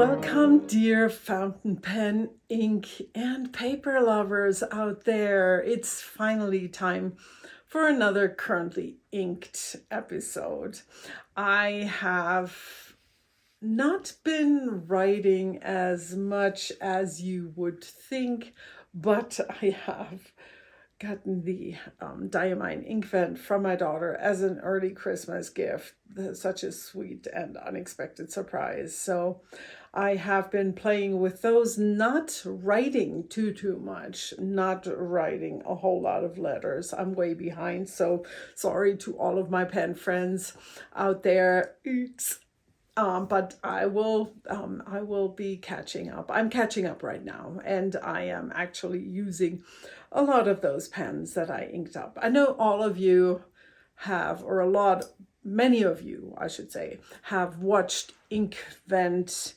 Welcome, dear fountain pen, ink, and paper lovers out there. It's finally time for another currently inked episode. I have not been writing as much as you would think, but I have gotten the diamine ink pen from my daughter as an early Christmas gift. Such a sweet and unexpected surprise. So I have been playing with those, not writing too much, not writing a whole lot of letters. I'm way behind, so sorry to all of my pen friends out there. Oops. But I will be catching up. I'm catching up right now, and I am actually using a lot of those pens that I inked up. I know all of you have, or many of you, I should say, have watched Inkvent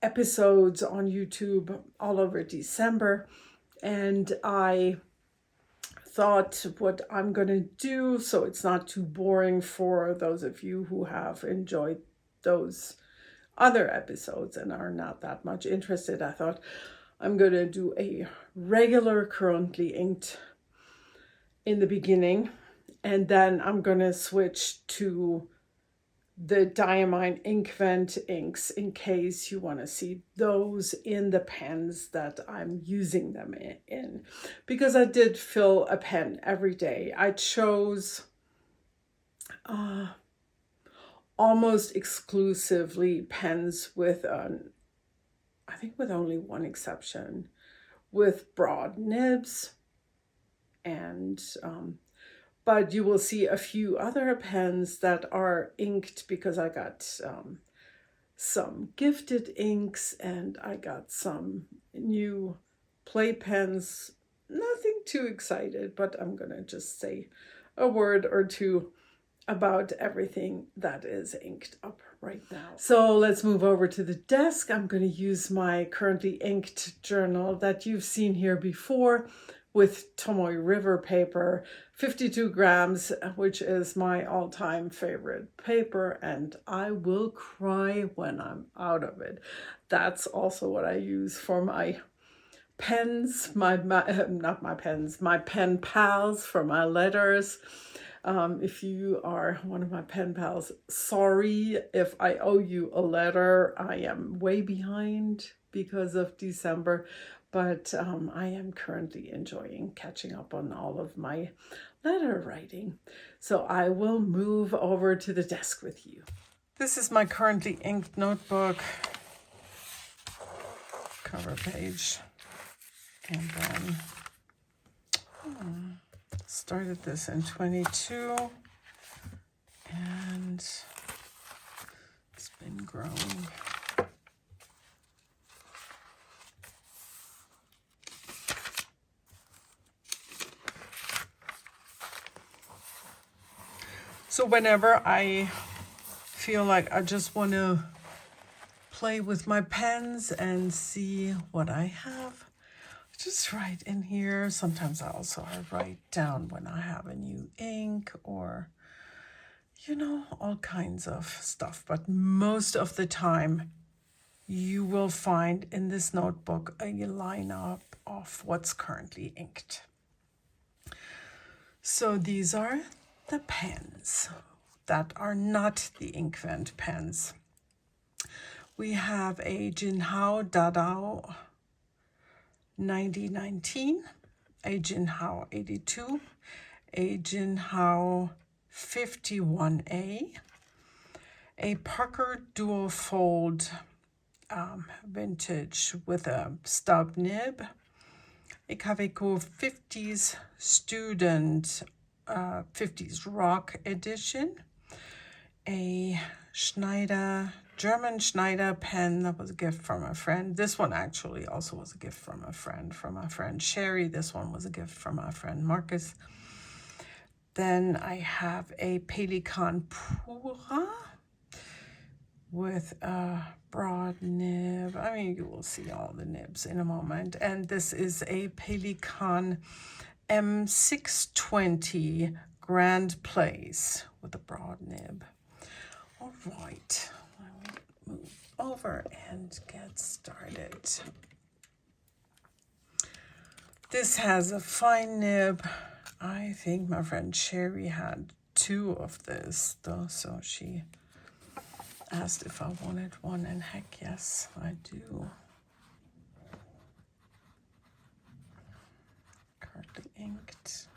episodes on YouTube all over December, and I thought what I'm going to do, so it's not too boring for those of you who have enjoyed those other episodes and are not that much interested, I thought I'm going to do a regular currently inked in the beginning, and then I'm going to switch to the diamine Inkvent inks in case you want to see those in the pens that I'm using them in. Because I did fill a pen every day. I chose almost exclusively pens with I think with only one exception, with broad nibs, and but you will see a few other pens that are inked because I got some gifted inks, and I got some new play pens. Nothing too excited, but I'm gonna just say a word or two about everything that is inked up right now. So let's move over to the desk. I'm going to use my currently inked journal that you've seen here before with Tomoe River paper, 52 grams, which is my all-time favorite paper, and I will cry when I'm out of it. That's also what I use for my pens, my pen pals for my letters. If you are one of my pen pals, sorry if I owe you a letter. I am way behind because of December, but I am currently enjoying catching up on all of my letter writing. So I will move over to the desk with you. This is my currently inked notebook, cover page, and then started this in 22, and it's been growing. So whenever I feel like I just want to play with my pens and see what I have, just write in here. Sometimes I write down when I have a new ink, or all kinds of stuff. But most of the time you will find in this notebook a lineup of what's currently inked. So these are the pens that are not the Inkvent pens. We have a Jinhao Dadao 9019, a Jinhao 82, a Jinhao 51A, a Parker dual fold vintage with a stub nib, a Kaweco 50s student 50s rock edition, a German Schneider pen that was a gift from a friend. This one actually also was a gift from a friend Sherry. This one was a gift from our friend Marcus. Then I have a Pelikan Pura with a broad nib. I mean, you will see all the nibs in a moment. And this is a Pelikan M620 Grand Place with a broad nib. All right, let me move over and get started. This has a fine nib. I think my friend Sherry had 2 of this though, so she asked if I wanted one, and heck yes, I do. Currently inked.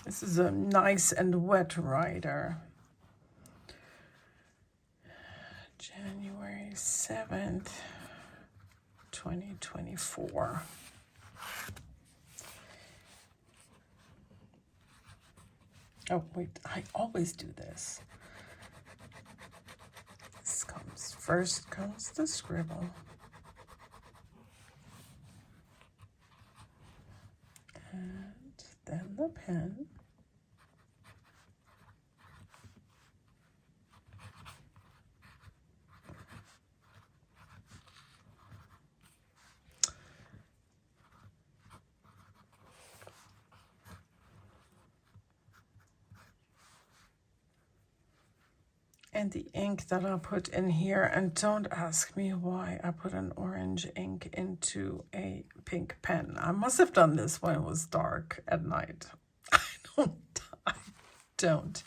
This is a nice and wet writer. January 7th, 2024. Oh, wait, I always do this. First comes the scribble. And then the pen. And the ink that I put in here, and don't ask me why I put an orange ink into a pink pen. I must have done this when it was dark at night. I don't.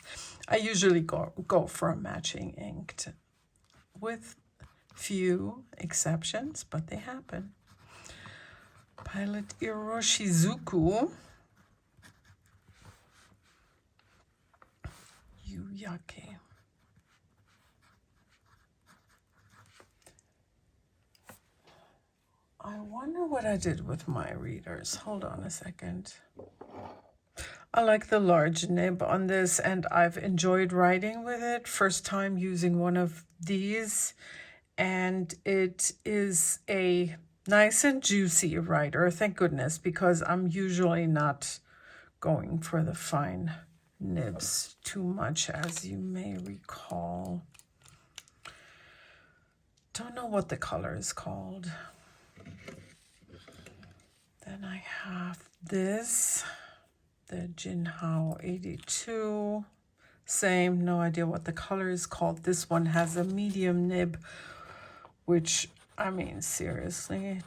I usually go for a matching ink with few exceptions, but they happen. Pilot Iroshizuku. Yuyake. I wonder what I did with my readers. Hold on a second. I like the large nib on this, and I've enjoyed writing with it. First time using one of these, and it is a nice and juicy writer. Thank goodness, because I'm usually not going for the fine nibs too much, as you may recall. Don't know what the color is called. Then I have this, the Jinhao 82. Same, no idea what the color is called. This one has a medium nib, which, I mean, seriously,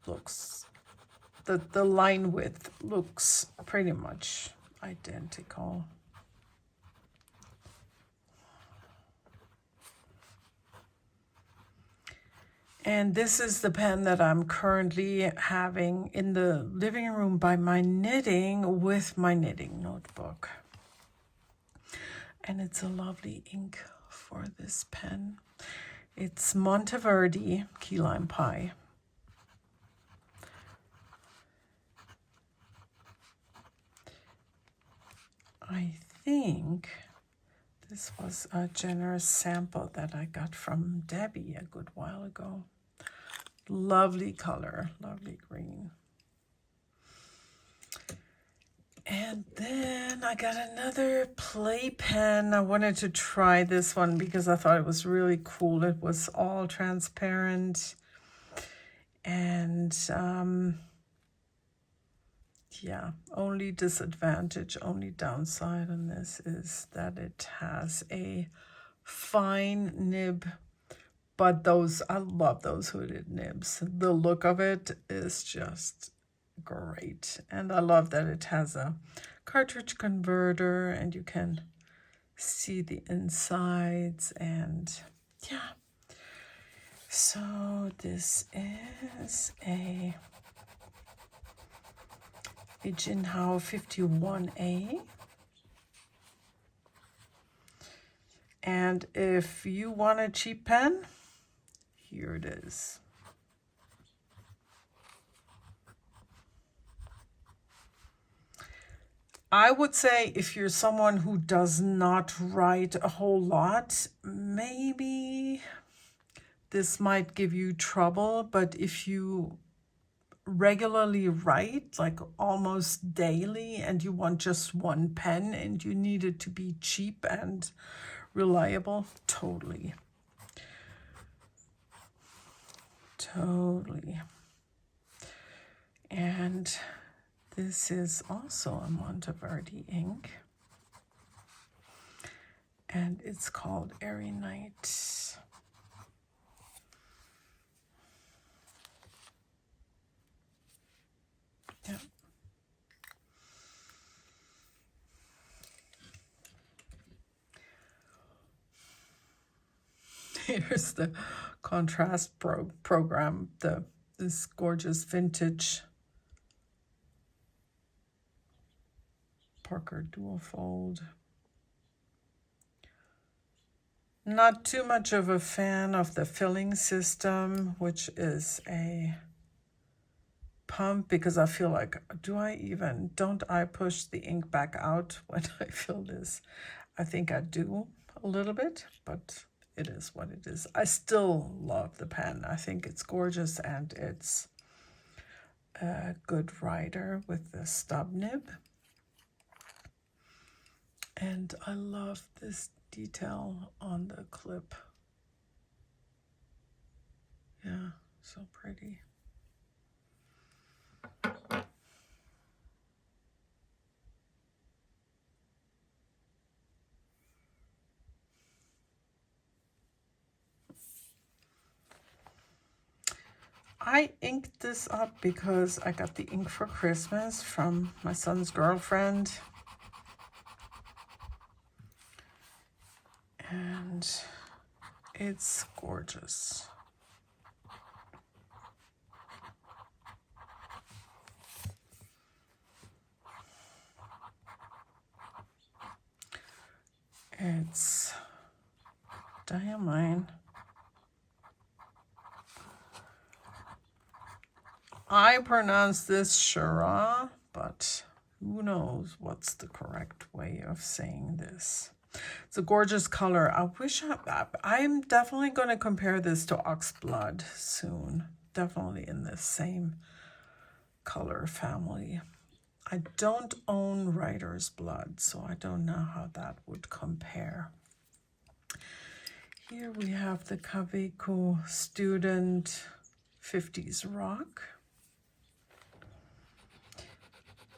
looks, the line width looks pretty much identical. And this is the pen that I'm currently having in the living room by my knitting with my knitting notebook. And it's a lovely ink for this pen. It's Monteverde Key Lime Pie. I think this was a generous sample that I got from Debbie a good while ago. Lovely color, lovely green. And then I got another play pen. I wanted to try this one because I thought it was really cool. It was all transparent. And yeah, only disadvantage, only downside on this is that it has a fine nib. But I love those hooded nibs. The look of it is just great. And I love that it has a cartridge converter and you can see the insides, and yeah. So this is a Jinhao 51A. And if you want a cheap pen, here it is. I would say if you're someone who does not write a whole lot, maybe this might give you trouble. But if you regularly write, like almost daily, and you want just one pen and you need it to be cheap and reliable, totally. And this is also a Monteverde ink. and it's called Airy Night. Yeah. Here's the contrast program, this gorgeous vintage Parker dual fold. Not too much of a fan of the filling system, which is a pump, because I feel like, don't I push the ink back out when I fill this? I think I do a little bit, but it is what it is. I still love the pen. I think it's gorgeous, and it's a good writer with the stub nib. And I love this detail on the clip. Yeah, so pretty. I inked this up because I got the ink for Christmas from my son's girlfriend. And it's gorgeous. It's Diamine. I pronounce this Shira, but who knows what's the correct way of saying this. It's a gorgeous color. I'm definitely going to compare this to Oxblood soon. Definitely in the same color family. I don't own Writer's Blood, so I don't know how that would compare. Here we have the Kaweco Student 50s Rock.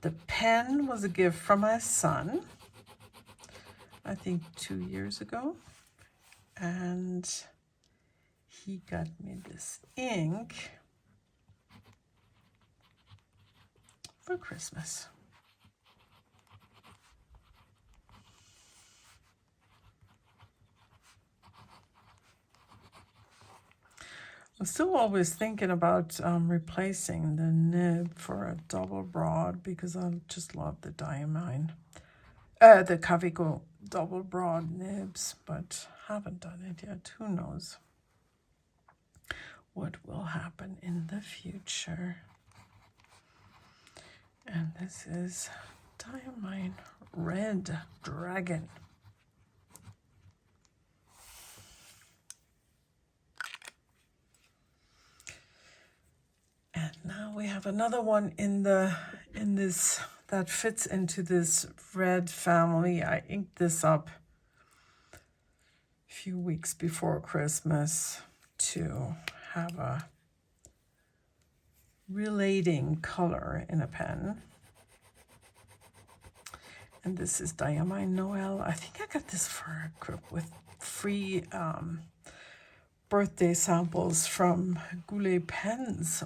The pen was a gift from my son, I think 2 years ago. And he got me this ink for Christmas. I'm still always thinking about replacing the nib for a double broad, because I just love the Diamine, the Kaweco double broad nibs, but haven't done it yet. Who knows what will happen in the future. And this is Diamine Red Dragon. And now we have another one in this that fits into this red family. I inked this up a few weeks before Christmas to have a relating color in a pen. And this is Diamine Noel. I think I got this for a group with free birthday samples from Goulet Pens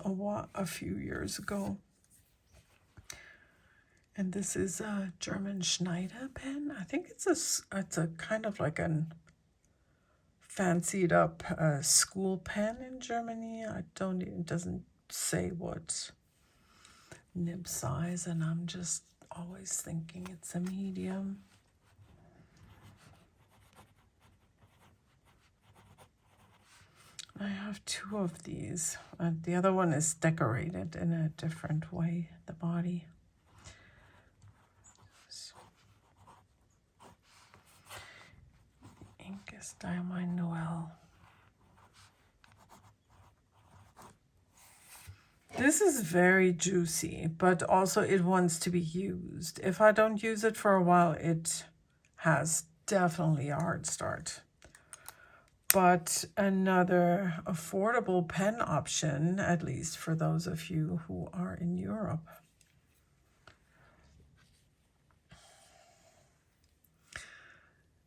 a few years ago. And this is a German Schneider pen. I think it's a kind of like an fancied up school pen in Germany. It doesn't say what nib size, and I'm just always thinking it's a medium. I have two of these. The other one is decorated in a different way, the body. So, ink is Diamine Noel. This is very juicy, but also it wants to be used. If I don't use it for a while, it has definitely a hard start. But another affordable pen option, at least for those of you who are in Europe.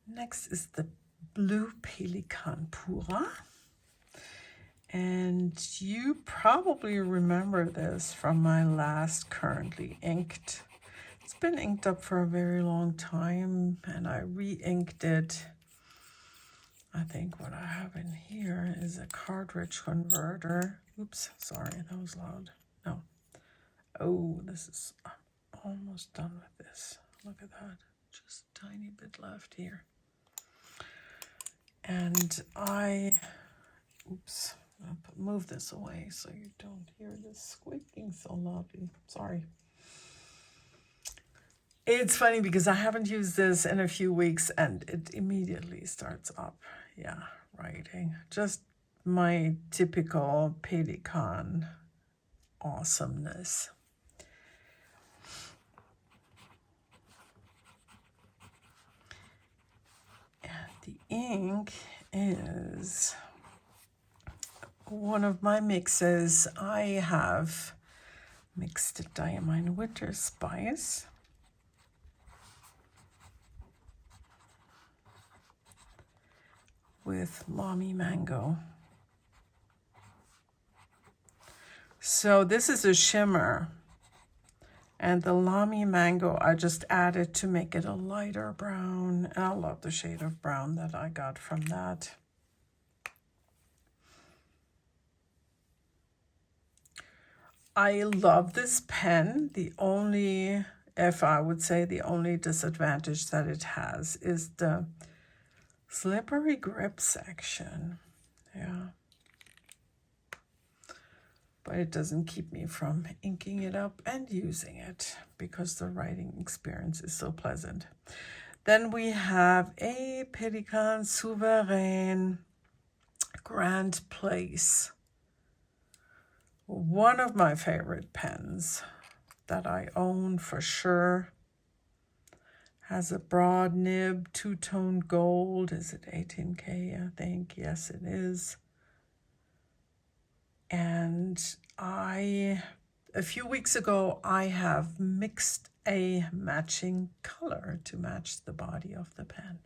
Next is the Blue Pelikan Pura. And you probably remember this from my last currently inked. It's been inked up for a very long time, and I re-inked it. I think what I have in here is a cartridge converter. Oops, sorry, that was loud. No. Oh, this is, I'm almost done with this. Look at that, just a tiny bit left here. And oops, I'll move this away so you don't hear this squeaking so loudly. Sorry. It's funny because I haven't used this in a few weeks and it immediately starts up. Yeah, writing. Just my typical Pelikan awesomeness. And the ink is one of my mixes. I have mixed Diamine Winter Spice with Lamy Mango. So this is a shimmer, and the Lamy Mango I just added to make it a lighter brown. And I love the shade of brown that I got from that. I love this pen. The only, if I would say the only disadvantage that it has is the slippery grip section. Yeah. But it doesn't keep me from inking it up and using it because the writing experience is so pleasant. Then we have a Pelikan Souverain Grand Place. One of my favorite pens that I own for sure. Has a broad nib, two-tone gold. Is it 18K, I think? Yes, it is. And a few weeks ago, I have mixed a matching color to match the body of the pen.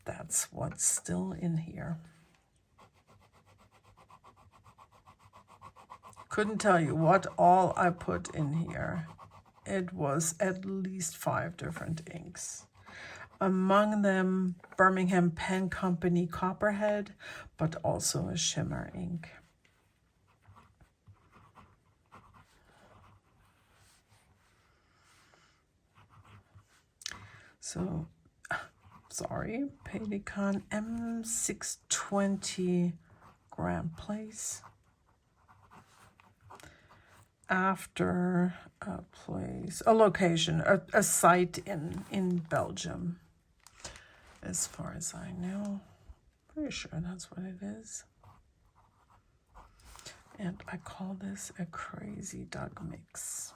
That's what's still in here. Couldn't tell you what all I put in here. It was at least 5 different inks. Among them, Birmingham Pen Company Copperhead, but also a shimmer ink. So, sorry, Pelikan M620 Grand Place. After a place, a location, a site in Belgium, as far as I know. Pretty sure that's what it is. And I call this a Crazy Dog mix.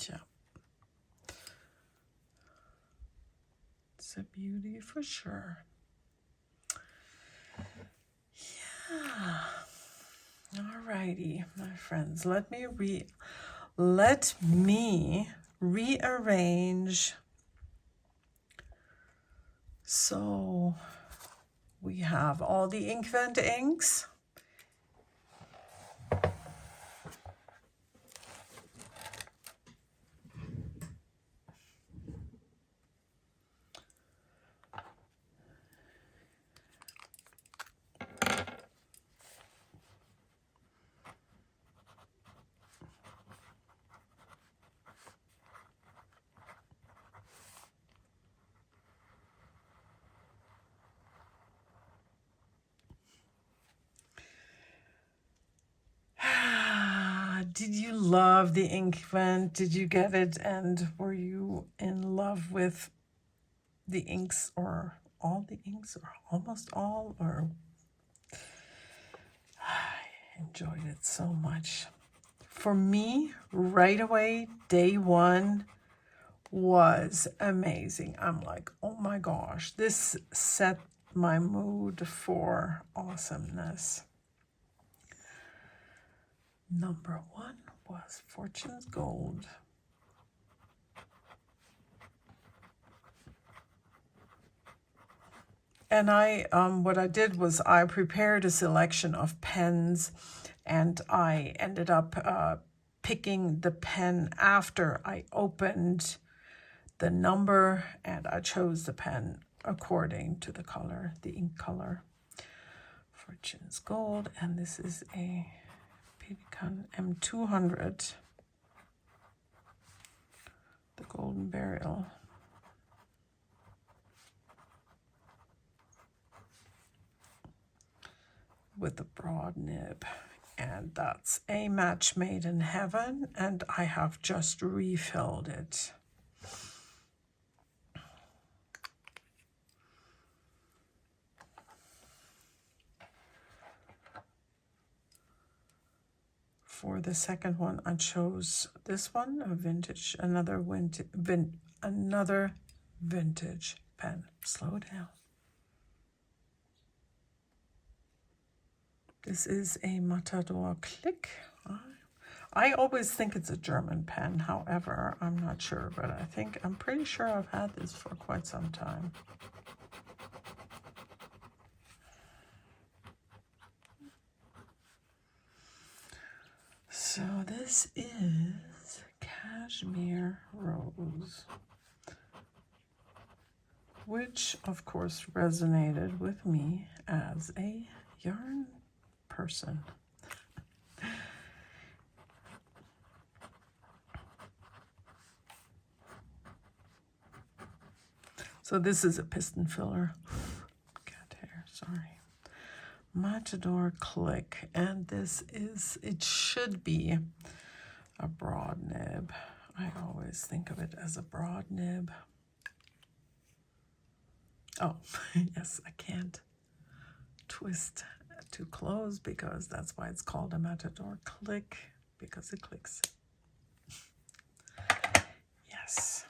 Yeah. It's a beauty for sure. Yeah. Alrighty, my friends, let me rearrange. So we have all the Inkvent inks. Did you love the Inkvent? Did you get it? And were you in love with the inks, or all the inks, or almost all? Or I enjoyed it so much. For me, right away, day one was amazing. I'm like, oh my gosh, this set my mood for awesomeness. Number one was Fortune's Gold. And what I did was I prepared a selection of pens, and I ended up picking the pen after I opened the number, and I chose the pen according to the color, the ink color. Fortune's Gold, and this is a Pelikan M200, the Golden Burial. With the broad nib, and that's a match made in heaven, and I have just refilled it. For the second one, I chose this one, a vintage, another vintage pen. Slow down. This is a Matador Click. I always think it's a German pen. However, I'm not sure, but I'm pretty sure I've had this for quite some time. So this is Cashmere Rose, which of course resonated with me as a yarn person. So this is a piston filler. Cat hair, sorry. Matador Click, and this is, it should be a broad nib. I always think of it as a broad nib. Oh, yes, I can't twist too close because that's why it's called a Matador Click, because it clicks. Yes.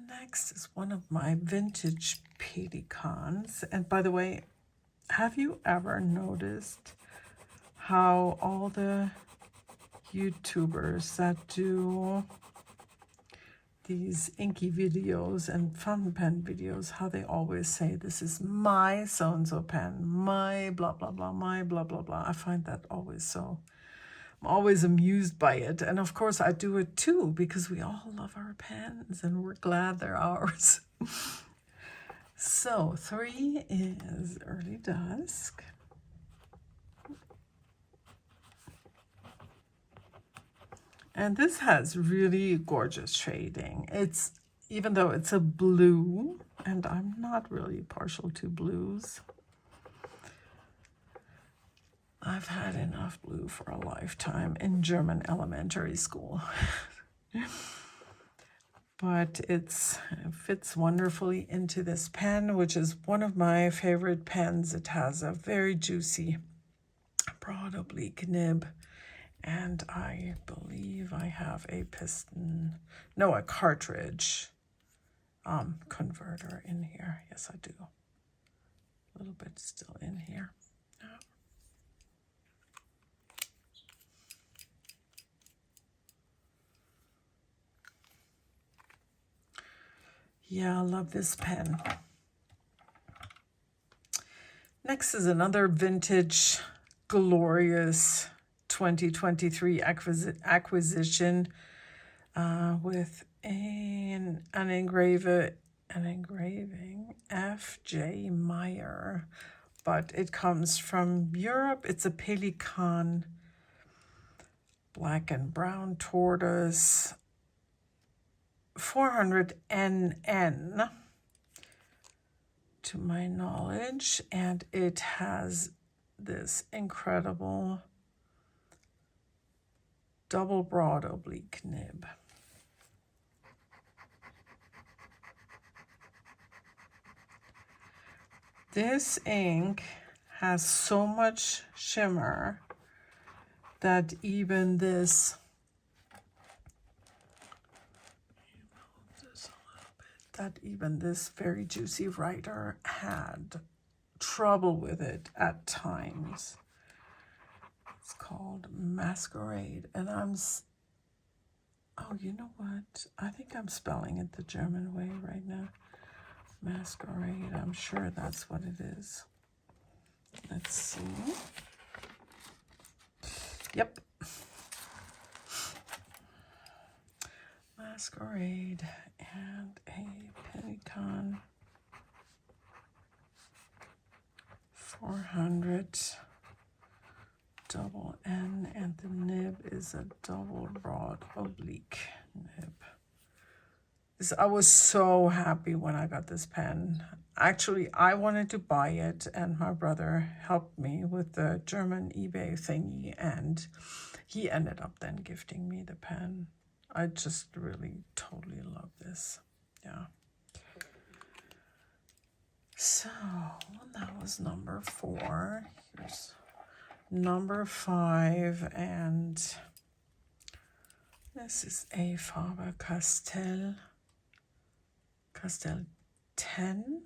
Next is one of my vintage Pelicans. And by the way, have you ever noticed how all the YouTubers that do these inky videos and fountain pen videos, how they always say, this is my so-and-so pen, my blah, blah, blah, my blah, blah, blah. I find that always so, I'm always amused by it. And of course I do it too, because we all love our pens and we're glad they're ours. So 3 is Early Dusk. And this has really gorgeous shading. It's, even though it's a blue, and I'm not really partial to blues. I've had enough blue for a lifetime in German elementary school. But it fits wonderfully into this pen, which is one of my favorite pens. It has a very juicy, broad oblique nib. And I believe I have a a cartridge converter in here. Yes, I do. A little bit still in here. Yeah, I love this pen. Next is another vintage, glorious 2023 acquisition with an engraving F.J. Meyer, but it comes from Europe. It's a Pelikan black and brown tortoise, 400 NN to my knowledge, and it has this incredible double broad oblique nib. This ink has so much shimmer that even this, very juicy writer had trouble with it at times. It's called Masquerade, and oh, you know what? I think I'm spelling it the German way right now. Masquerade, I'm sure that's what it is. Let's see. Yep. Masquerade and a Pennycon 400 double N, and the nib is a double broad oblique nib. I was so happy when I got this pen. Actually, I wanted to buy it, and my brother helped me with the German eBay thingy, and he ended up then gifting me the pen. I just really totally love this. Yeah. So that was number 4. Here's number 5, and this is a Faber-Castell 10.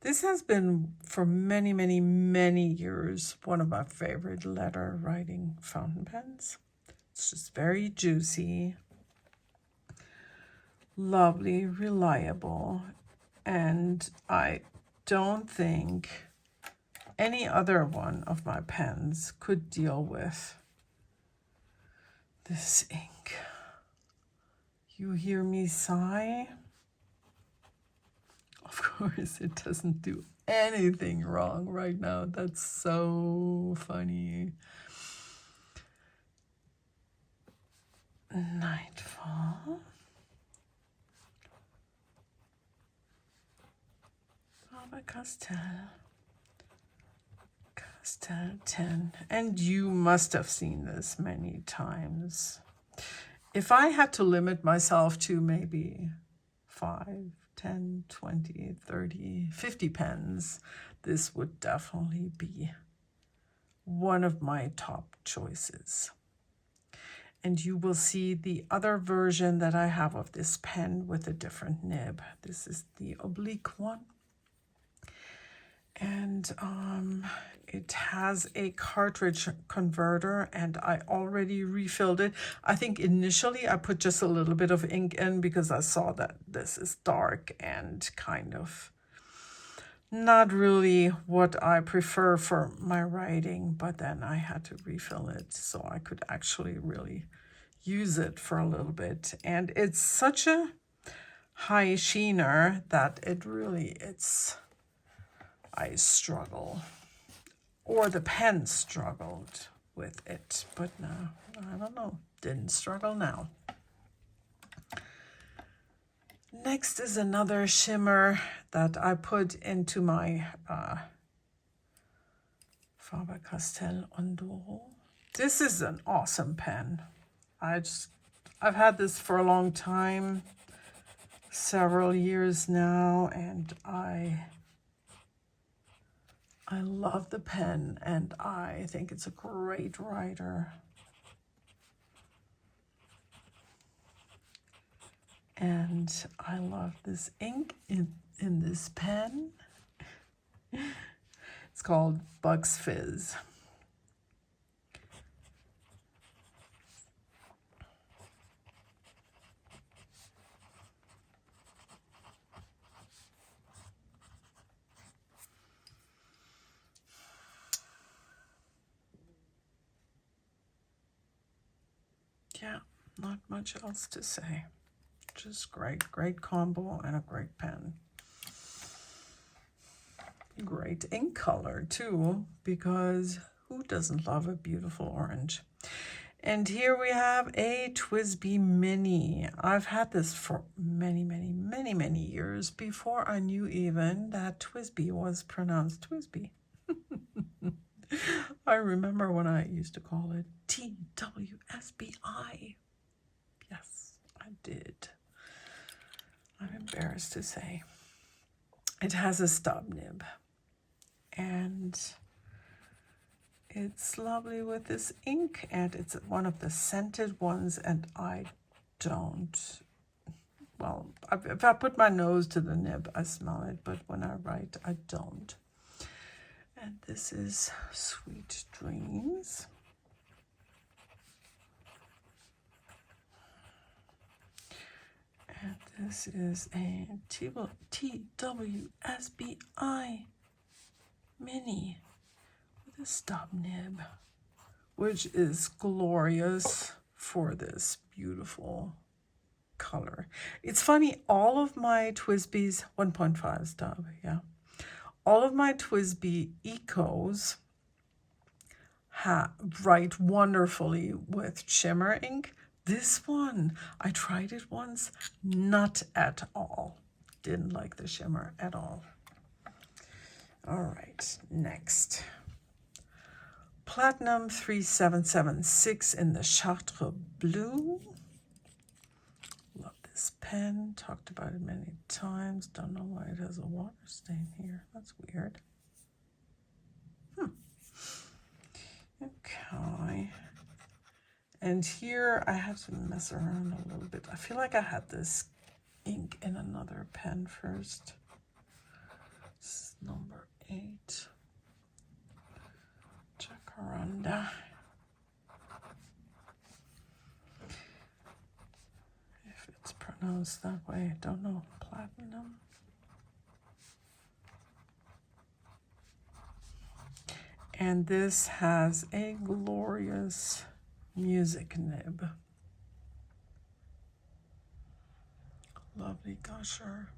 This has been for many, many, many years one of my favorite letter writing fountain pens. It's just very juicy, lovely, reliable, and I don't think any other one of my pens could deal with this ink. You hear me sigh? Of course, it doesn't do anything wrong right now. That's so funny. Nightfall. Faber-Castell. Castell 10. And you must have seen this many times. If I had to limit myself to maybe 5, 10, 20, 30, 50 pens, this would definitely be one of my top choices. And you will see the other version that I have of this pen with a different nib. This is the oblique one. And it has a cartridge converter, and I already refilled it. I think initially I put just a little bit of ink in because I saw that this is dark and kind of not really what I prefer for my writing, but then I had to refill it so I could actually really use it for a little bit. And it's such a high sheener that I struggle, or the pen struggled with it, but no, I don't know, didn't struggle now. Next is another shimmer that I put into my Faber-Castell Ondoro. This is an awesome pen. I've had this for a long time, several years now, and I love the pen, and I think it's a great writer. And I love this ink in this pen. It's called Bugs Fizz. Yeah, not much else to say. Just great combo and a great pen. Great ink color too, because who doesn't love a beautiful orange? And here we have a TWSBI Mini. I've had this for many years before I knew even that TWSBI was pronounced TWSBI. I remember when I used to call it TWSBI. Yes, I did. I'm embarrassed to say. It has a stub nib, and it's lovely with this ink, and it's one of the scented ones, and I don't, well, if I put my nose to the nib, I smell it, but when I write, I don't. And this is Sweet Dreams. And This is a TWSBI mini with a stub nib, which is glorious for this beautiful color. It's funny, all of my TWSBIs, 1.5 stub, yeah. All of my TWSBI Ecos write wonderfully with shimmer ink. This one, I tried it once, not at all. Didn't like the shimmer at all. All right, next. Platinum 3776 in the Chartres Blue. Love this pen, talked about it many times. Don't know why it has a water stain here. That's weird. Okay. And here I have to mess around a little bit. I feel like I had this ink in another pen first. This is number 8. Jacaranda. If it's pronounced that way, I don't know. Platinum. And this has a glorious music nib. Lovely gusher.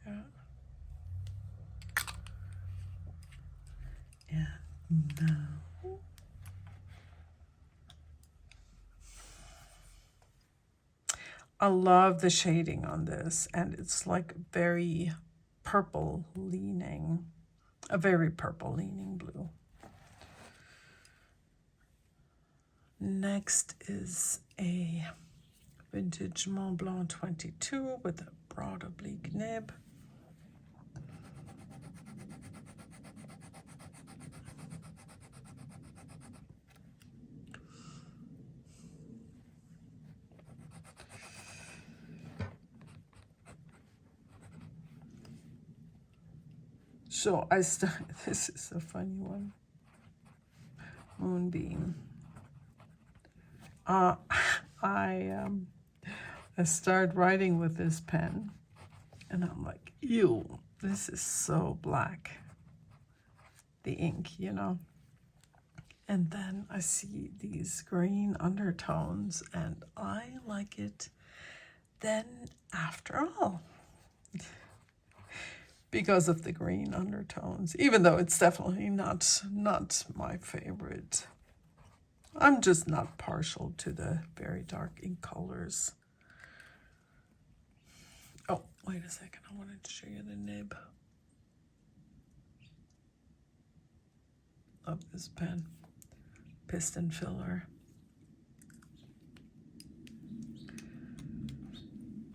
Yeah. And now I love the shading on this, and it's like very purple leaning, a very purple leaning blue. Next is a vintage Mont Blanc 22 with a broad oblique nib. So this is a funny one. Moonbeam. I started writing with this pen, and I'm like, ew, this is so black. The ink, you know. And then I see these green undertones, and I like it then after all. Because of the green undertones, even though it's definitely not my favorite. I'm just not partial to the very dark ink colors. Oh, wait a second. I wanted to show you the nib of this pen. Piston filler.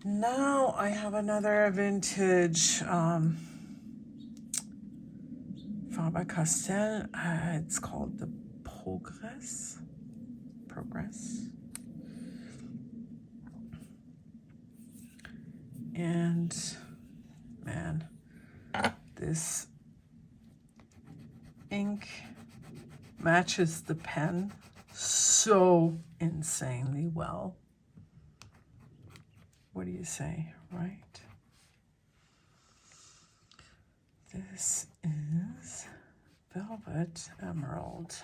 Now I have another vintage Faber-Castell. It's called the Progress. And man, this ink matches the pen so insanely well. What do you say, right? This is Velvet Emerald.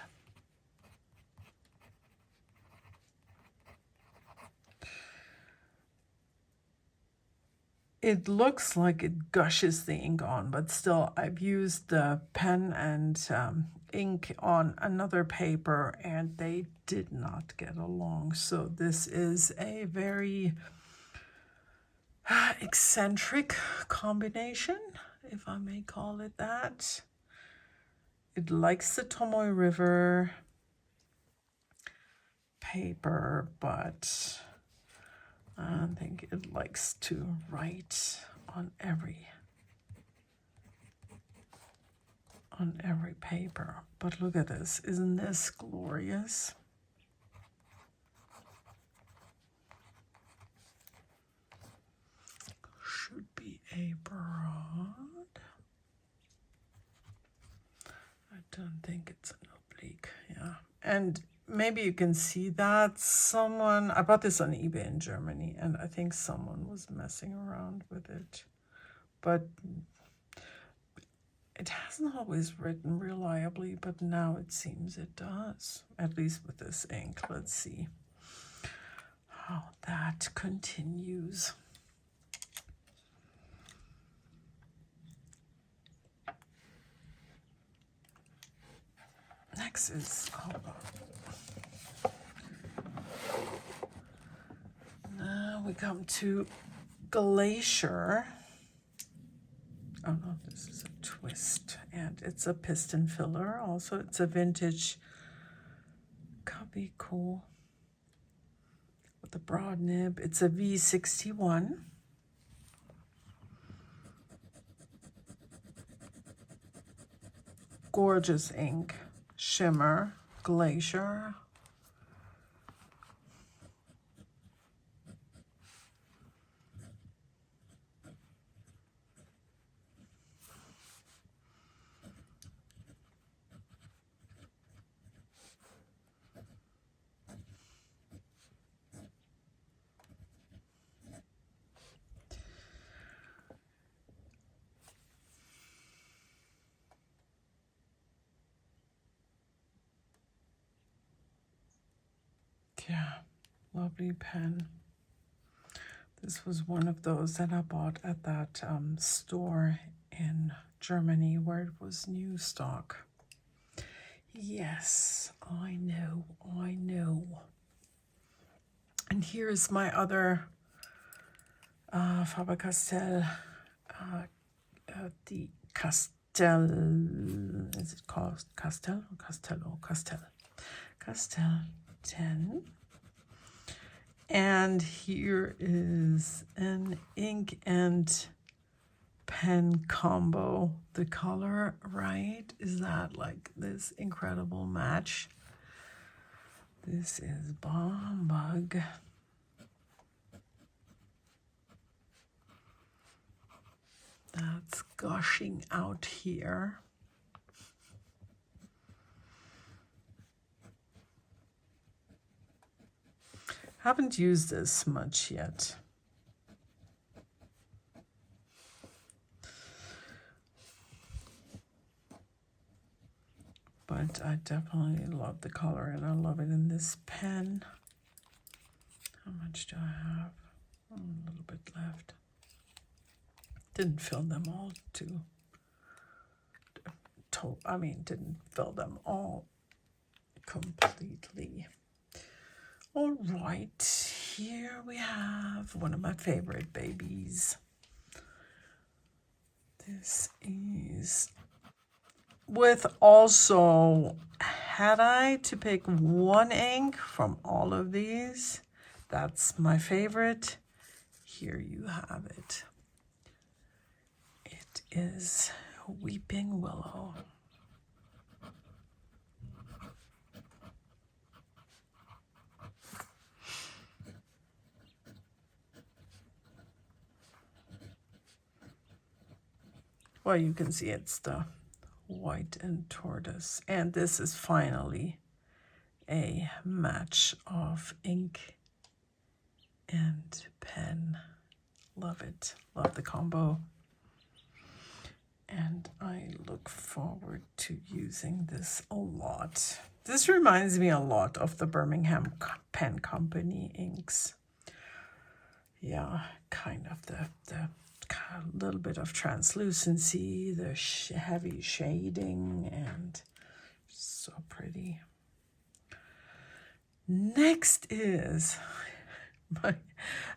It looks like it gushes the ink on, but still I've used the pen and ink on another paper and they did not get along. So this is a very eccentric combination, if I may call it that. It likes the Tomoe River paper, but I think it likes to write on every paper. But look at this. Isn't this glorious? Should be a broad. I don't think it's an oblique. Yeah. And maybe you can see that someone, I bought this on eBay in Germany, and I think someone was messing around with it, but it hasn't always written reliably, but now it seems it does, at least with this ink. Let's see how that continues. Next is, hold on. Now we come to Glacier. Oh no, this is a twist, and it's a piston filler. Also, it's a vintage cubby, cool, with a broad nib. It's a V61. Gorgeous ink, shimmer, Glacier. Yeah, lovely pen. This was one of those that I bought at that store in Germany where it was new stock. Yes, I know, I know. And here's my other Faber-Castell, the Castell, is it called Castell or Castello? Castell. Castell 10. And here is an ink and pen combo. The color, right? Is that like this incredible match? This is Bomb Bug. That's gushing out here. Haven't used this much yet. But I definitely love the color, and I love it in this pen. How much do I have? A little bit left. Didn't fill them all didn't fill them all completely. All right, here we have one of my favorite babies. This is with also, had I to pick one ink from all of these, that's my favorite. Here you have it. It is Weeping Willow. Well, you can see it's the white and tortoise. And this is finally a match of ink and pen. Love it. Love the combo. And I look forward to using this a lot. This reminds me a lot of the Birmingham Pen Company inks. Yeah, kind of the little bit of translucency, the heavy shading, and so pretty. Next is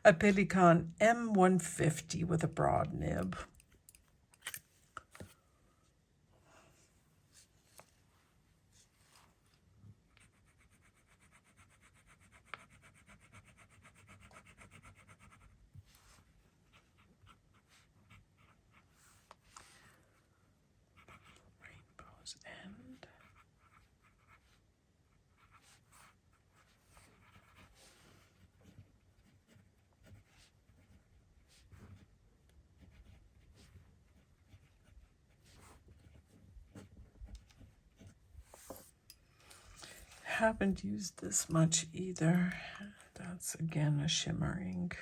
a Pelikan M150 with a broad nib. Rainbow's End. haven't used this much either. That's again a shimmer ink.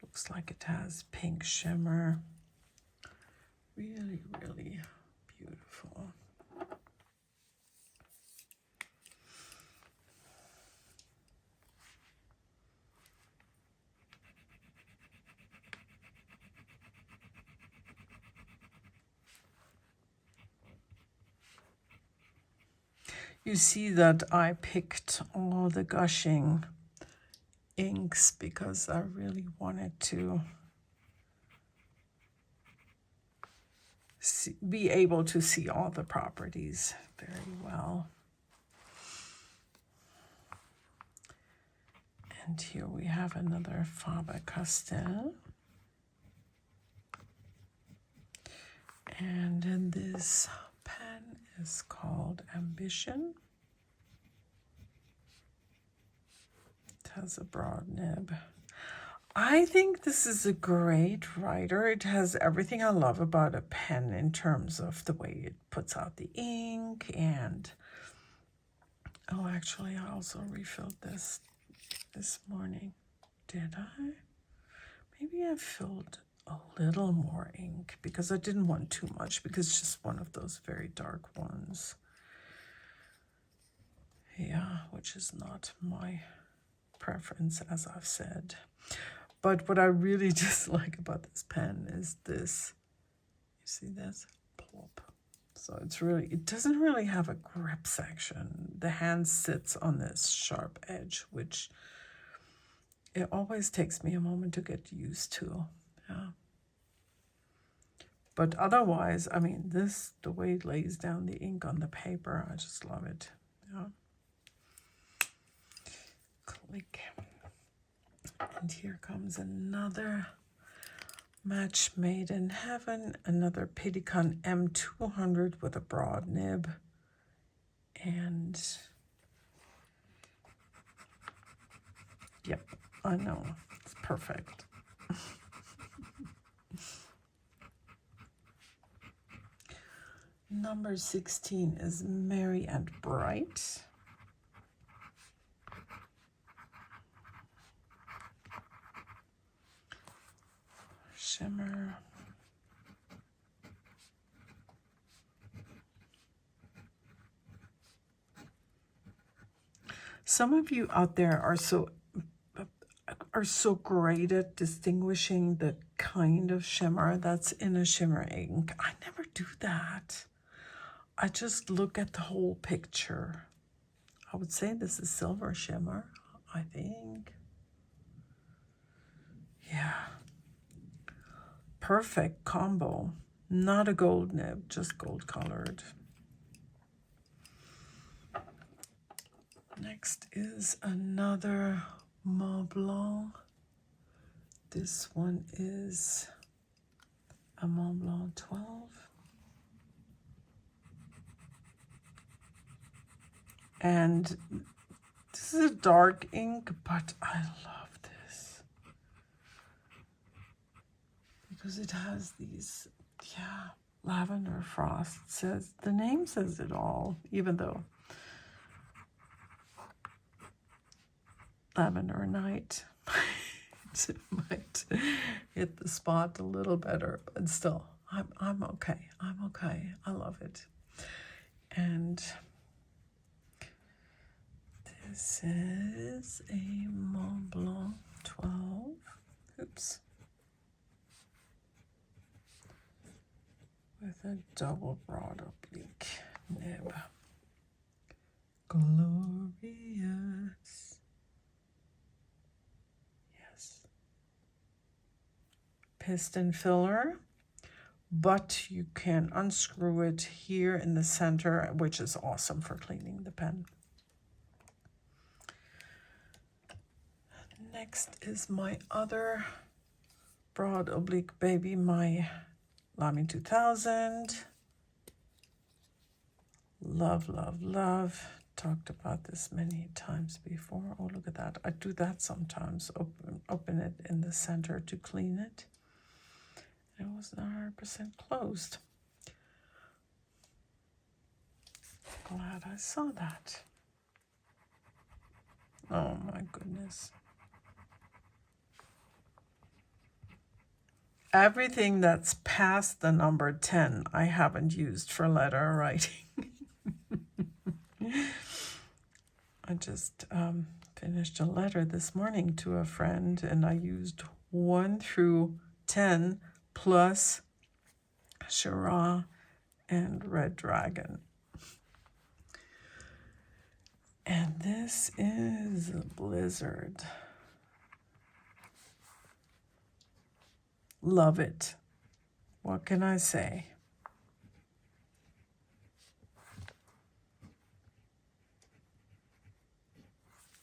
Looks like it has pink shimmer. Really, really beautiful. You see that I picked all the gushing inks because I really wanted to be able to see all the properties very well. And here we have another Faber-Castell. And then this pen is called Ambition. It has a broad nib. I think this is a great writer. It has everything I love about a pen in terms of the way it puts out the ink and... Oh, actually, I also refilled this morning. Did I? Maybe I filled a little more ink because I didn't want too much because it's just one of those very dark ones. Yeah, which is not my preference, as I've said. But what I really dislike about this pen is this. You see this? Plop. So it's really, it doesn't really have a grip section. The hand sits on this sharp edge, which it always takes me a moment to get used to. Yeah. But otherwise, I mean, the way it lays down the ink on the paper, I just love it. Yeah. Click. And here comes another Match Made in Heaven, another Pedicon M200 with a broad nib. And yep, I know, it's perfect. Number 16 is Merry and Bright. Shimmer. Some of you out there are so great at distinguishing the kind of shimmer that's in a shimmer ink. I never do that. I just look at the whole picture. I would say this is silver shimmer, I think. Yeah. Perfect combo. Not a gold nib, just gold colored. Next is another Mont Blanc. This one is a Mont Blanc 12. And this is a dark ink, but I love this. Because it has these, yeah, lavender frost. The name says it all, even though Lavender Night it might hit the spot a little better, but still, I'm okay. I'm okay. I love it. And this is a Mont Blanc 12. Oops. With a double broad oblique nib. Glorious. Yes. Piston filler, but you can unscrew it here in the center, which is awesome for cleaning the pen. Next is my other broad oblique baby, my Lamy 2000. Love, love, love. Talked about this many times before. Oh, look at that. I do that sometimes. Open it in the center to clean it. It wasn't 100% closed. Glad I saw that. Oh my goodness. Everything that's past the number 10, I haven't used for letter writing. I just finished a letter this morning to a friend, and I used 1 through 10 plus Shira and Red Dragon. And this is a blizzard. Love it. What can I say?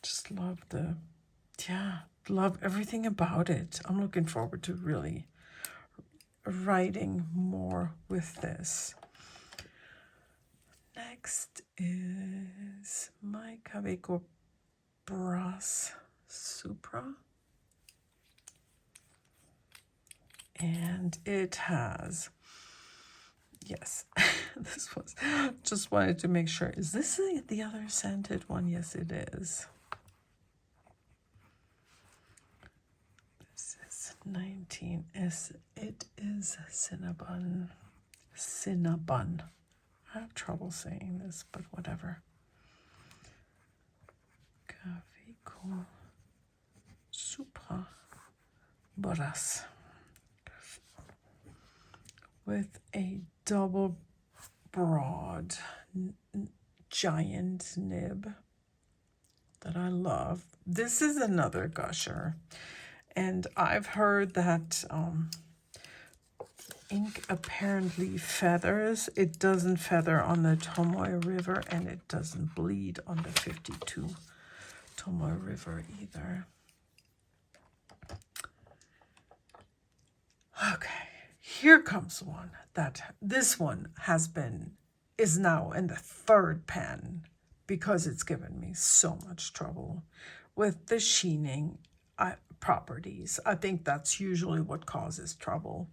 Just love love everything about it. I'm looking forward to really writing more with this. Next is my Caveco Brass Supra. And it has, yes, this was, just wanted to make sure. Is this the other scented one? Yes, it is. This is 19. It is Cinnabon. Cinnabon. I have trouble saying this, but whatever. Caveco Supra Brass. With a double broad giant nib that I love. This is another gusher, and I've heard that ink apparently feathers. It doesn't feather on the Tomoe River, and it doesn't bleed on the 52 Tomoe River either. Okay, here comes one that this one is now in the 3rd pen because it's given me so much trouble with the sheening properties. I think that's usually what causes trouble.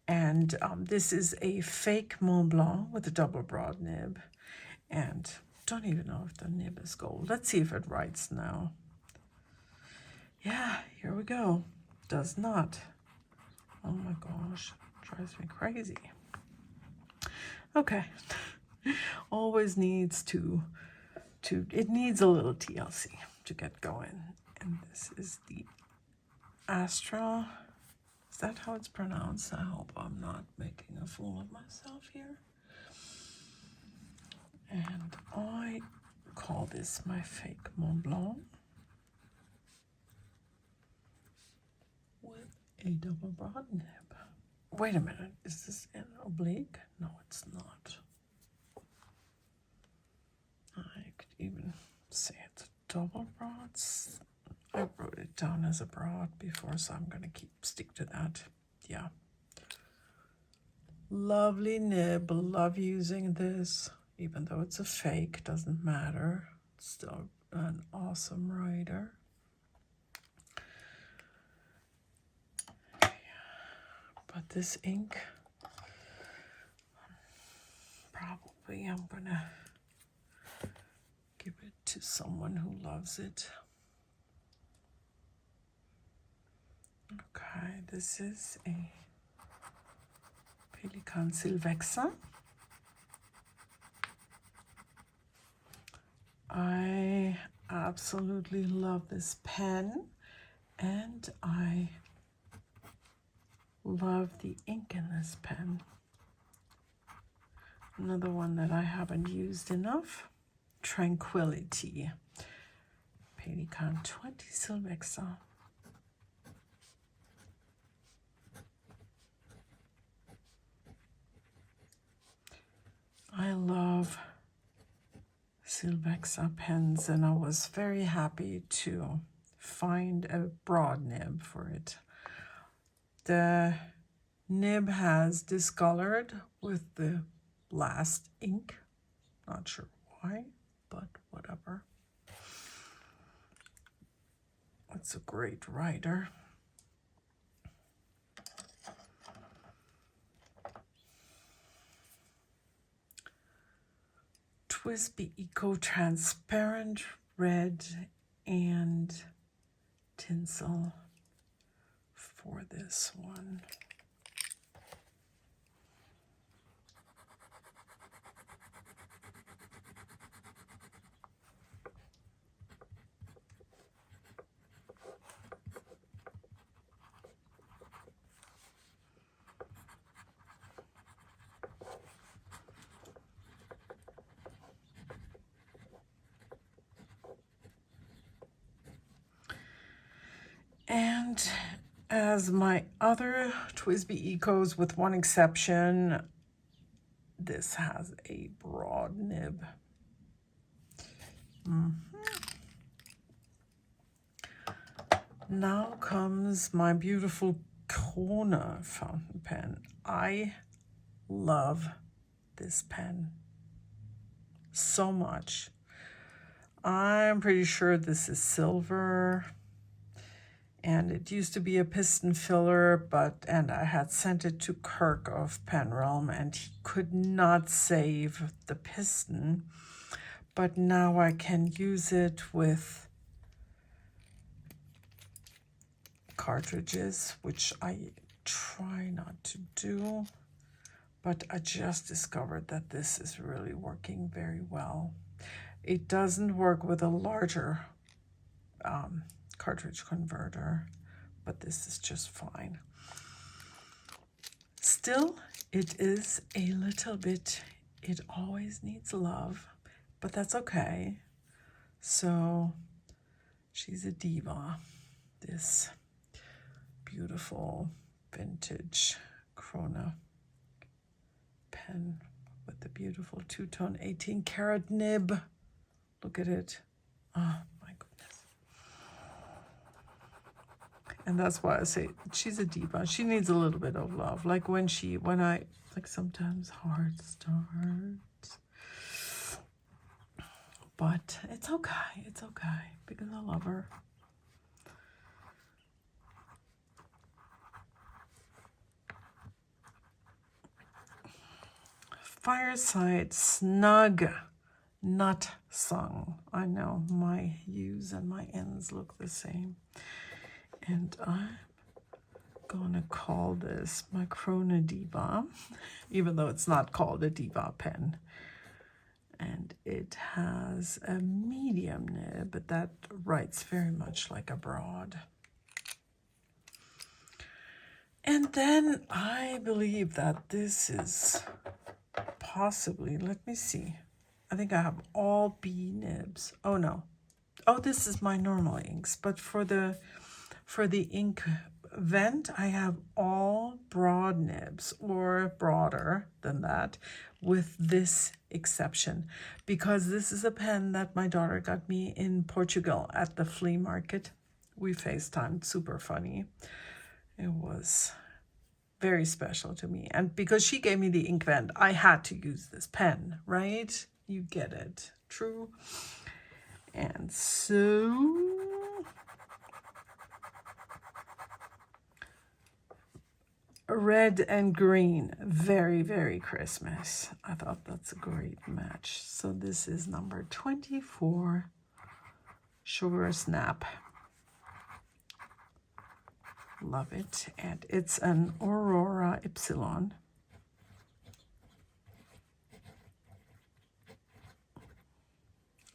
And this is a fake Mont Blanc with a double broad nib. And don't even know if the nib is gold. Let's see if it writes now. Yeah, here we go. Does not. Oh my gosh, drives me crazy. Okay. Always needs it needs a little TLC to get going. And this is the Astra. Is that how it's pronounced? I hope I'm not making a fool of myself here. And I call this my fake Mont Blanc with a double broad nib. Wait a minute, is this an oblique? No, it's not. I could even say it's a double broad. I wrote it down as a broad before, so I'm going to stick to that. Yeah. Lovely nib. Love using this. Even though it's a fake, doesn't matter. It's still an awesome writer. But this ink, probably I'm going to give it to someone who loves it. Okay, this is a Pelikan Sylvexa. I absolutely love this pen, and I love the ink in this pen. Another one that I haven't used enough, Tranquility, Pelikan 20 Sylvexa. I love Sylvexa pens, and I was very happy to find a broad nib for it. The nib has discolored with the last ink. Not sure why, but whatever. It's a great writer. Twisby Eco Transparent Red and tinsel for this one. And as my other TWSBI Ecos, with one exception, this has a broad nib. Now comes my beautiful Krone fountain pen. I love this pen so much. I'm pretty sure this is silver. And it used to be a piston filler, and I had sent it to Kirk of Pen Realm, and he could not save the piston. But now I can use it with cartridges, which I try not to do. But I just discovered that this is really working very well. It doesn't work with a larger cartridge converter, but this is just fine. Still, it is a little bit, it always needs love, but that's okay. So she's a diva, this beautiful vintage Krone pen with the beautiful two-tone 18-karat nib. Look at it. Oh my goodness. And that's why I say she's a diva. She needs a little bit of love. Like when I, sometimes hard starts. But it's okay, because I love her. Fireside Snug Nut Sung. I know my U's and my N's look the same. And I'm gonna call this my Krone Diva, even though it's not called a Diva pen. And it has a medium nib, but that writes very much like a broad. And then I believe that this is possibly, let me see. I think I have all B nibs. Oh no. Oh, this is my normal inks, but for the ink vent, I have all broad nibs or broader than that, with this exception, because this is a pen that my daughter got me in Portugal at the flea market. We FaceTimed, super funny. It was very special to me. And because she gave me the ink vent, I had to use this pen, right? You get it. True. And so red and green, very, very Christmas. I thought that's a great match. So this is number 24, Sugar Snap. Love it. And it's an Aurora Ypsilon.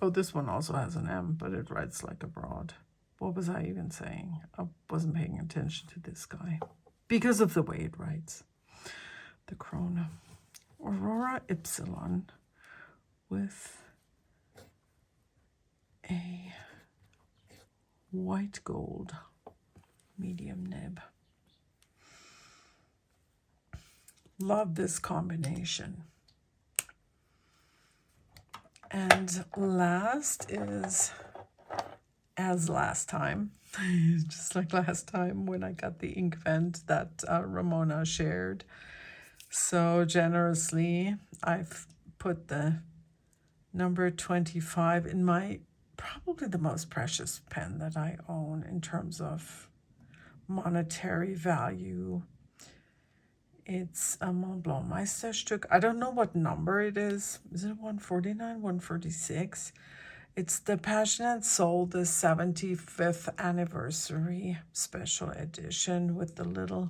Oh, this one also has an M, but it writes like a broad. What was I even saying? I wasn't paying attention to this guy because of the way it writes. The Krone Aurora Ypsilon with a white gold medium nib. Love this combination. And last is, as last time, just like last time when I got the ink vent that Ramona shared so generously, I've put the number 25 in my probably the most precious pen that I own in terms of monetary value. It's a Mont Blanc Meisterstück. I don't know what number it is. Is it 149, 146? It's the Passionate Soul, the 75th anniversary special edition with the little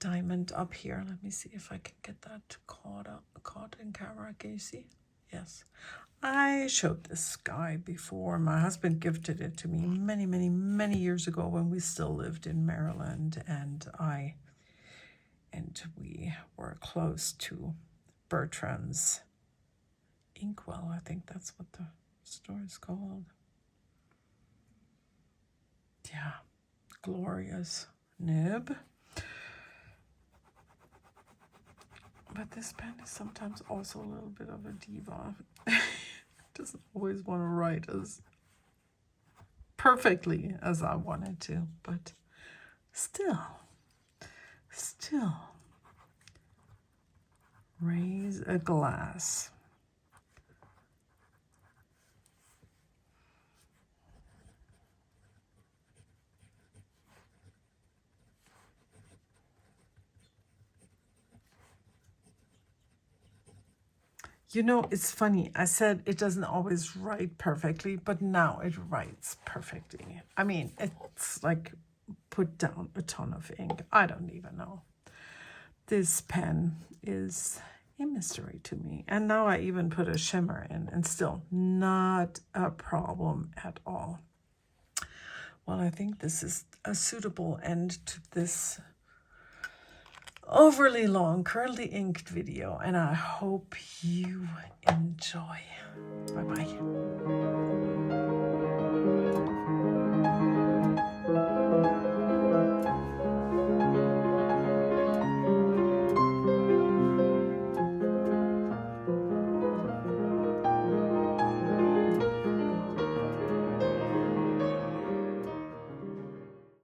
diamond up here. Let me see if I can get that caught in camera. Can you see? Yes. I showed this guy before. My husband gifted it to me many, many, many years ago when we still lived in Maryland, and we were close to Bertrand's Inkwell. I think that's what the store is called. Yeah, glorious nib. But this pen is sometimes also a little bit of a diva. Doesn't always want to write as perfectly as I wanted to, but still, raise a glass. You know, it's funny. I said it doesn't always write perfectly, but now it writes perfectly. I mean, it's like put down a ton of ink. I don't even know. This pen is a mystery to me. And now I even put a shimmer in, and still not a problem at all. Well, I think this is a suitable end to this overly long, currently inked video, and I hope you enjoy. Bye-bye.